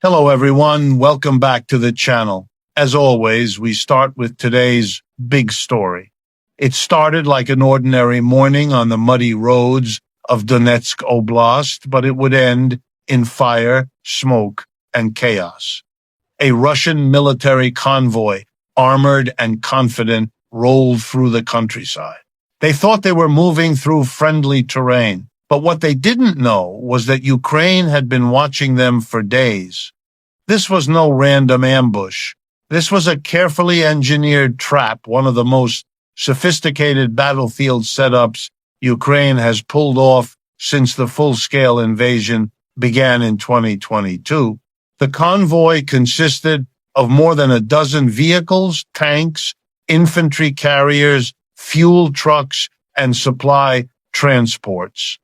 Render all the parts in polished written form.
Hello, everyone. Welcome back to the channel. As always, we start with today's big story. It started like an ordinary morning on the muddy roads of Donetsk Oblast, but it would end in fire, smoke, and chaos. A Russian military convoy, armored and confident, rolled through the countryside. They thought they were moving through friendly terrain, but what they didn't know was that Ukraine had been watching them for days. This was no random ambush. This was a carefully engineered trap, one of the most sophisticated battlefield setups Ukraine has pulled off since the full-scale invasion began in 2022. The convoy consisted of more than a dozen vehicles, tanks, infantry carriers, fuel trucks, and supply transports.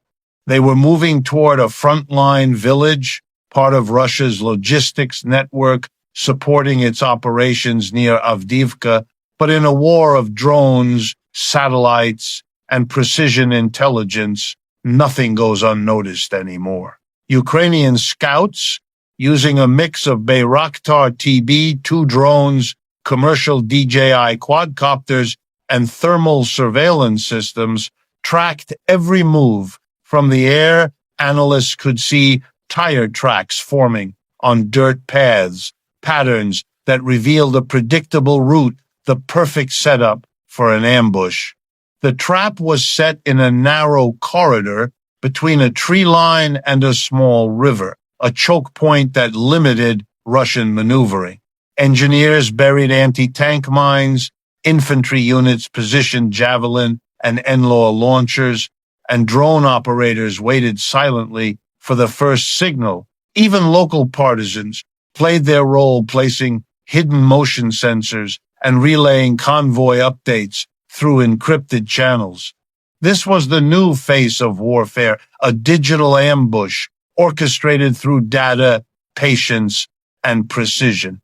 They were moving toward a frontline village, part of Russia's logistics network supporting its operations near Avdiivka, but in a war of drones, satellites, and precision intelligence, nothing goes unnoticed anymore. Ukrainian scouts, using a mix of Bayraktar TB, 2 drones, commercial DJI quadcopters, and thermal surveillance systems, tracked every move. From the air, analysts could see tire tracks forming on dirt paths, patterns that revealed a predictable route, the perfect setup for an ambush. The trap was set in a narrow corridor between a tree line and a small river, a choke point that limited Russian maneuvering. Engineers buried anti-tank mines, infantry units positioned Javelin and NLAW launchers, and drone operators waited silently for the first signal. Even local partisans played their role, placing hidden motion sensors and relaying convoy updates through encrypted channels. This was the new face of warfare, a digital ambush orchestrated through data, patience, and precision.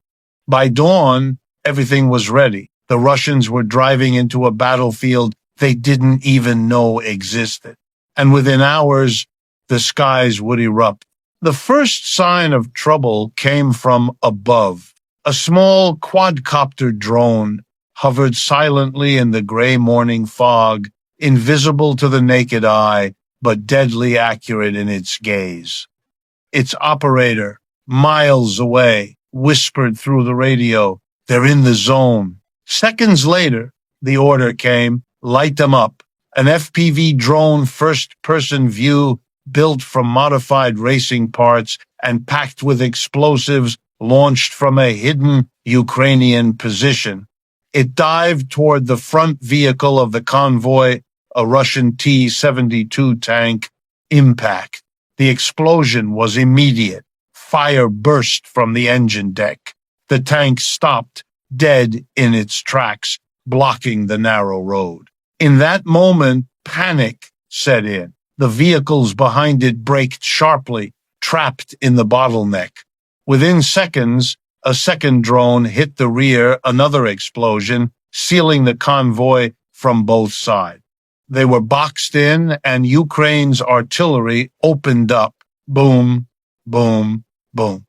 By dawn, everything was ready. The Russians were driving into a battlefield they didn't even know existed. And within hours, the skies would erupt. The first sign of trouble came from above. A small quadcopter drone hovered silently in the gray morning fog, invisible to the naked eye, but deadly accurate in its gaze. Its operator, miles away, whispered through the radio, "They're in the zone." Seconds later, the order came, "Light them up." An FPV drone first-person view built from modified racing parts and packed with explosives launched from a hidden Ukrainian position. It dived toward the front vehicle of the convoy, a Russian T-72 tank. Impact. The explosion was immediate. Fire burst from the engine deck. The tank stopped, dead in its tracks, blocking the narrow road. In that moment, panic set in. The vehicles behind it braked sharply, trapped in the bottleneck. Within seconds, a second drone hit the rear, another explosion, sealing the convoy from both sides. They were boxed in, and Ukraine's artillery opened up. Boom, boom, boom.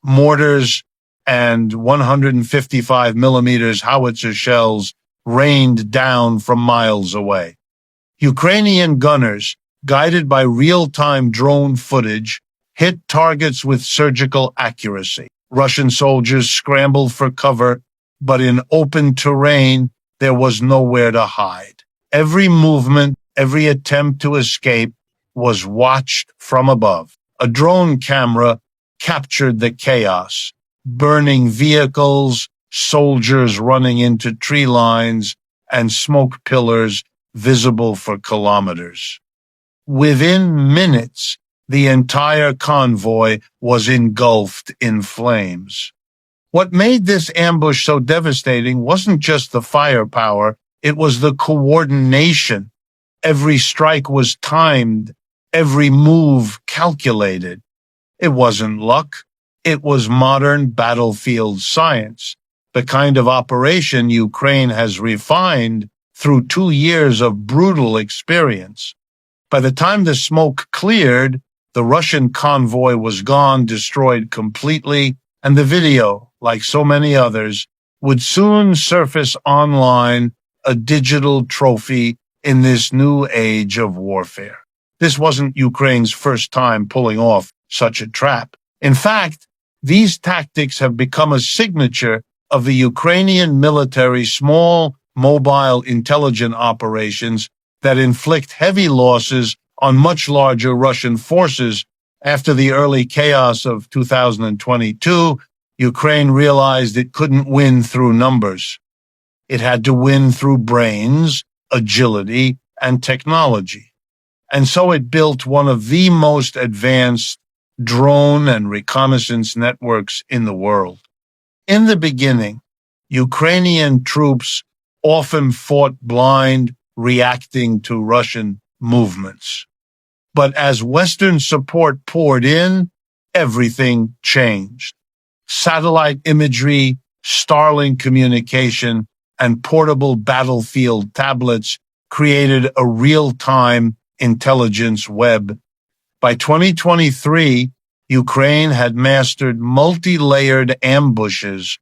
Mortars and 155 millimeters howitzer shells rained down from miles away. Ukrainian gunners, guided by real-time drone footage, hit targets with surgical accuracy. Russian soldiers scrambled for cover, but in open terrain, there was nowhere to hide. Every movement, every attempt to escape was watched from above. A drone camera captured the chaos, burning vehicles, soldiers running into tree lines, and smoke pillars visible for kilometers. Within minutes, the entire convoy was engulfed in flames. What made this ambush so devastating wasn't just the firepower, it was the coordination. Every strike was timed, every move calculated. It wasn't luck, it was modern battlefield science, the kind of operation Ukraine has refined through 2 years of brutal experience. By the time the smoke cleared, The Russian convoy was gone, destroyed completely, and the video, like so many others, would soon surface online, a digital trophy in this new age of warfare. This wasn't Ukraine's first time pulling off such a trap. In fact, these tactics have become a signature of the Ukrainian military small, mobile intelligence operations that inflict heavy losses on much larger Russian forces. After the early chaos of 2022, Ukraine realized it couldn't win through numbers. It had to win through brains, agility, and technology. And so it built one of the most advanced drone and reconnaissance networks in the world. In the beginning, Ukrainian troops often fought blind, reacting to Russian movements. But as Western support poured in, everything changed. Satellite imagery, Starlink communication, and portable battlefield tablets created a real-time intelligence web. By 2023, Ukraine had mastered multi-layered ambushes.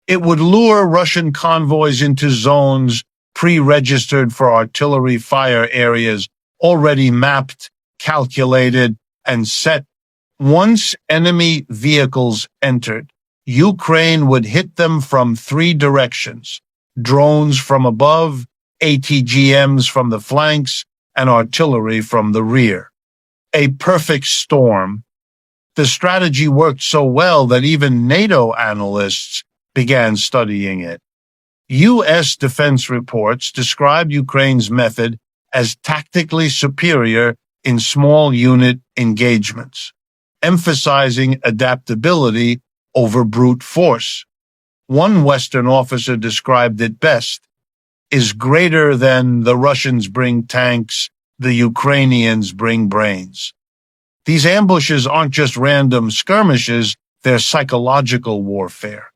It would lure Russian convoys into zones pre-registered for artillery fire areas already mapped, calculated, and set. Once enemy vehicles entered, Ukraine would hit them from three directions: drones from above, ATGMs from the flanks, and artillery from the rear. A perfect storm. The strategy worked so well that even NATO analysts began studying it. U.S. defense reports describe Ukraine's method as tactically superior in small unit engagements, emphasizing adaptability over brute force. One Western officer described it best: is greater than the Russians bring tanks, the Ukrainians bring brains. These ambushes aren't just random skirmishes, they're psychological warfare.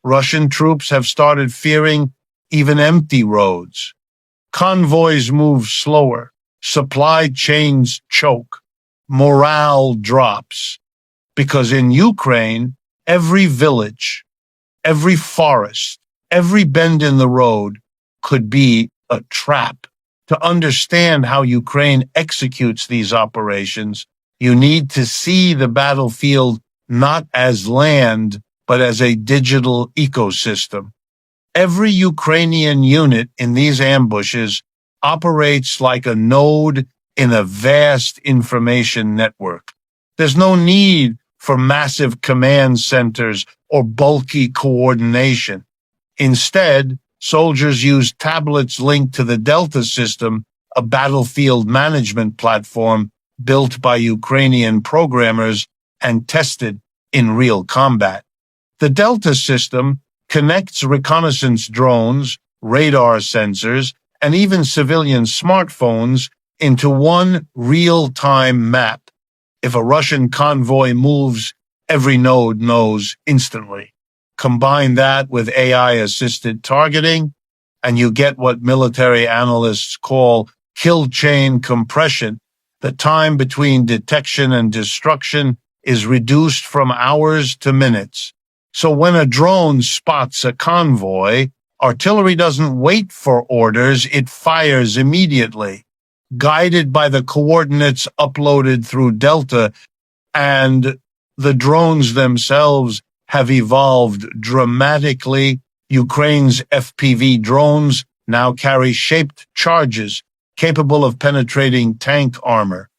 Russian troops have started fearing even empty roads. Convoys move slower, supply chains choke, morale drops. Because in Ukraine, every village, every forest, every bend in the road could be a trap. To understand how Ukraine executes these operations, you need to see the battlefield not as land, but as a digital ecosystem. Every Ukrainian unit in these ambushes operates like a node in a vast information network. There's no need for massive command centers or bulky coordination. Instead, soldiers use tablets linked to the Delta system, a battlefield management platform built by Ukrainian programmers and tested in real combat. The Delta system connects reconnaissance drones, radar sensors, and even civilian smartphones into one real-time map. If a Russian convoy moves, every node knows instantly. Combine that with AI-assisted targeting, and you get what military analysts call kill chain compression. The time between detection and destruction is reduced from hours to minutes. So when a drone spots a convoy, artillery doesn't wait for orders, it fires immediately, guided by the coordinates uploaded through Delta, and the drones themselves have evolved dramatically. Ukraine's FPV drones now carry shaped charges capable of penetrating tank armor.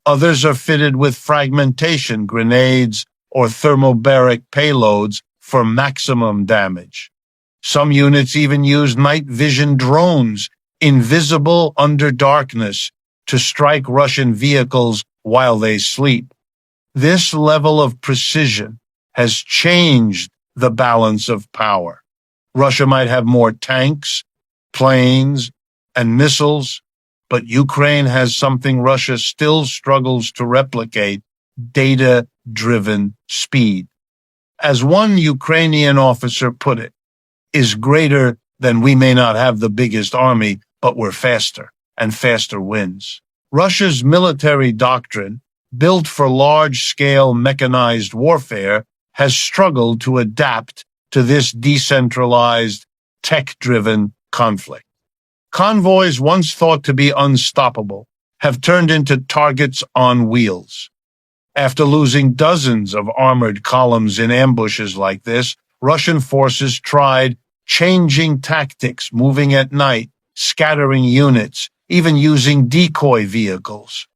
Others are fitted with fragmentation grenades or thermobaric payloads for maximum damage. Some units even use night vision drones, invisible under darkness, to strike Russian vehicles while they sleep. This level of precision has changed the balance of power. Russia might have more tanks, planes, and missiles, but Ukraine has something Russia still struggles to replicate: data-driven speed. As one Ukrainian officer put it, is greater than we may not have the biggest army, but we're faster, and faster wins. Russia's military doctrine, built for large-scale mechanized warfare, has struggled to adapt to this decentralized, tech-driven conflict. Convoys once thought to be unstoppable have turned into targets on wheels. After losing dozens of armored columns in ambushes like this, Russian forces tried changing tactics, moving at night, scattering units, even using decoy vehicles.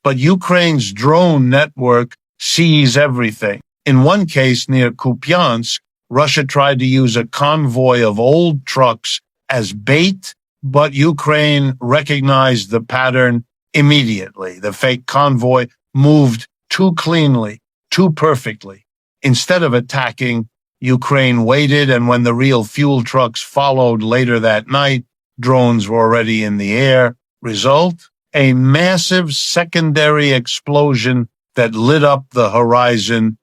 But Ukraine's drone network sees everything. In one case near Kupiansk, Russia tried to use a convoy of old trucks as bait, but Ukraine recognized the pattern immediately. The fake convoy moved too cleanly, too perfectly. Instead of attacking, Ukraine waited, and when the real fuel trucks followed later that night, drones were already in the air. Result? A massive secondary explosion that lit up the horizon.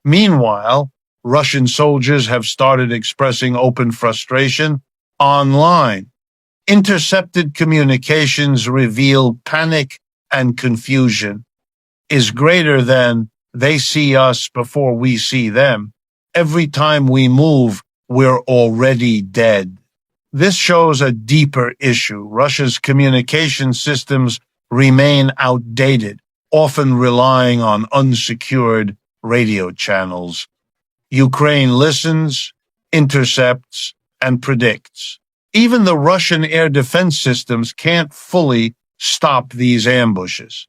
Meanwhile, Russian soldiers have started expressing open frustration online. Intercepted communications reveal panic and confusion is greater than they see us before we see them. Every time we move, we're already dead. This shows a deeper issue. Russia's communication systems remain outdated, often relying on unsecured radio channels. Ukraine listens, intercepts, and predicts. Even the Russian air defense systems can't fully stop these ambushes.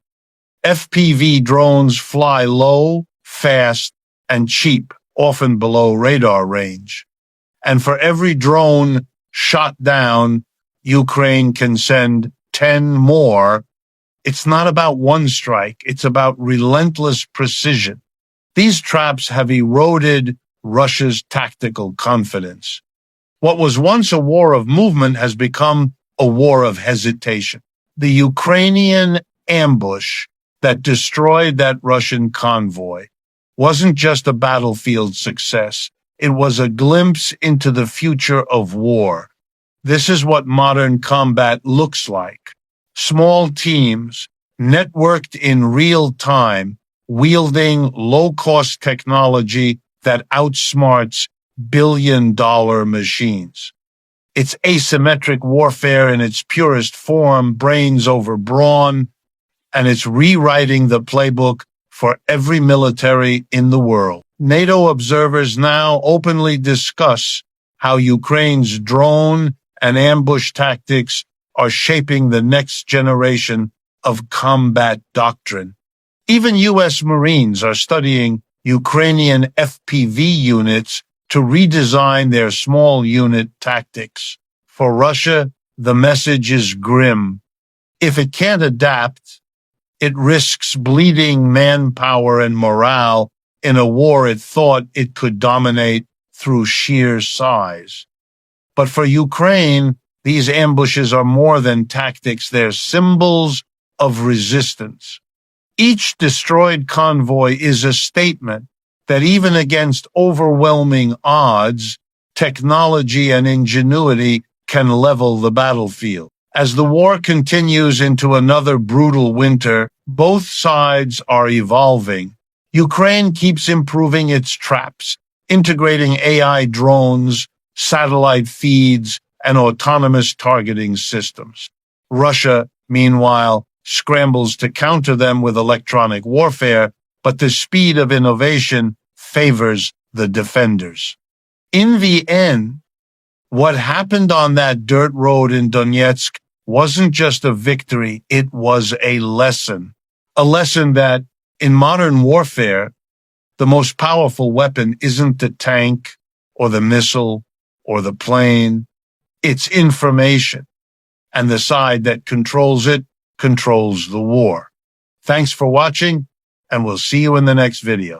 FPV drones fly low, fast, and cheap, often below radar range. And for every drone shot down, Ukraine can send 10 more. It's not about one strike, it's about relentless precision. These traps have eroded Russia's tactical confidence. What was once a war of movement has become a war of hesitation. The Ukrainian ambush that destroyed that Russian convoy wasn't just a battlefield success. It was a glimpse into the future of war. This is what modern combat looks like. Small teams, networked in real time, wielding low-cost technology that outsmarts billion-dollar machines. It's asymmetric warfare in its purest form, brains over brawn, and it's rewriting the playbook for every military in the world. NATO observers now openly discuss how Ukraine's drone and ambush tactics are shaping the next generation of combat doctrine. Even U.S. Marines are studying Ukrainian FPV units to redesign their small unit tactics. For Russia, the message is grim. If it can't adapt, it risks bleeding manpower and morale in a war it thought it could dominate through sheer size. But for Ukraine, these ambushes are more than tactics, they're symbols of resistance. Each destroyed convoy is a statement that even against overwhelming odds, technology and ingenuity can level the battlefield. As the war continues into another brutal winter, both sides are evolving. Ukraine keeps improving its traps, integrating AI drones, satellite feeds, and autonomous targeting systems. Russia, meanwhile, scrambles to counter them with electronic warfare, but the speed of innovation favors the defenders. In the end, what happened on that dirt road in Donetsk wasn't just a victory, it was a lesson. A lesson that, in modern warfare, the most powerful weapon isn't the tank or the missile or the plane. It's information, and the side that controls it controls the war. Thanks for watching, and we'll see you in the next video.